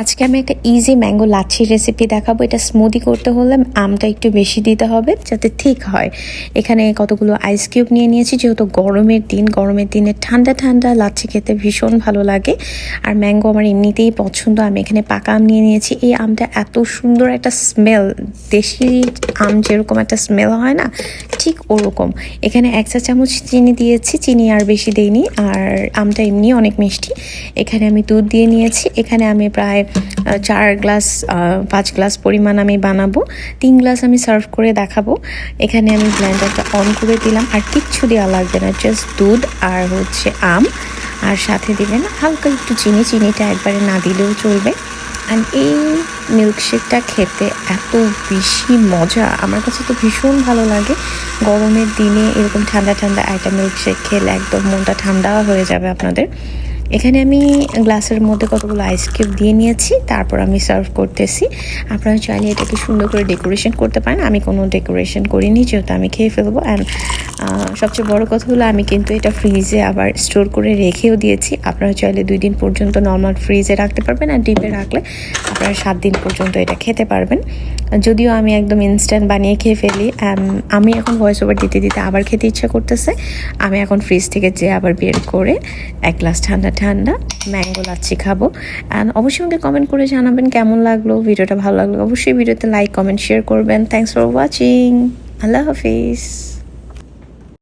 আজকে আমি একটা ইজি ম্যাঙ্গো লাচ্ছি রেসিপি দেখাবো। এটা স্মুদি করতে হলে আমটা একটু বেশি দিতে হবে যাতে ঠিক হয়। এখানে কতগুলো আইস কিউব নিয়ে নিয়েছি, যেহেতু গরমের দিনে ঠান্ডা ঠান্ডা লাচ্ছি খেতে ভীষণ ভালো লাগে। আর ম্যাঙ্গো আমার এমনিতেই পছন্দ। আমি এখানে পাকা আম নিয়ে নিয়েছি। এই আমটা এত সুন্দর একটা স্মেল, দেশি আম যেরকম একটা স্মেল হয় না, ঠিক ওরকম। এখানে 1 চা চামচ চিনি দিয়েছি, চিনি আর বেশি দেইনি। আর আমটা এমনি অনেক মিষ্টি। এখানে আমি দুধ দিয়ে নিয়েছি। এখানে আমি প্রায় 5 গ্লাস পরিমাণ আমি বানাবো। 3 গ্লাস আমি সার্ভ করে দেখাবো। এখানে আমি ব্লেন্ডারটা অন করে দিলাম, আর কিচ্ছু দেওয়া লাগবে না, জাস্ট দুধ আর আম, আর সাথে দিবেন হালকা একটু চিনিটা একবারে না দিলেও চলবে। আর এই মিল্কশেকটা খেতে এত বেশি মজা, আমার কাছে তো ভীষণ ভালো লাগে। গরমের দিনে এরকম ঠান্ডা ঠান্ডা একটা মিল্কশেক খেলে একদম মনটা ঠান্ডা হয়ে যাবে আপনাদের। এখানে আমি গ্লাসের মধ্যে কতগুলো আইস কিউব দিয়ে নিয়েছি, তারপর আমি সার্ভ করতেছি। আপনারা চাইলে এটাকে সুন্দর করে ডেকোরেশন করতে পারেন। আমি কোনো ডেকোরেশন করিনি, যেহেতু আমি খেয়ে ফেলবো। অ্যান্ড সবচেয়ে বড় কথা হলো আমি কিন্তু এটা ফ্রিজে আবার স্টোর করে রেখেও দিয়েছি। আপনারা চাইলে 2 দিন পর্যন্ত নর্মাল ফ্রিজে রাখতে পারবেন, আর ডিপে রাখলে আপনারা 7 দিন পর্যন্ত এটা খেতে পারবেন। যদিও আমি একদম ইনস্ট্যান্ট বানিয়ে খেয়ে ফেলি, আমি এখন ভয়েস ওভার দিতে দিতে আবার খেতে ইচ্ছা করতেছে। আমি এখন ফ্রিজ থেকে যেয়ে আবার বের করে 1 গ্লাস ঠান্ডা ম্যাঙ্গো লাচ্ছি খাবো। অ্যান্ড অবশ্যই আমাকে কমেন্ট করে জানাবেন কেমন লাগলো। ভিডিওটা ভালো লাগলো অবশ্যই ভিডিওতে লাইক, কমেন্ট, শেয়ার করবেন। Thanks for watching. Allah Hafiz.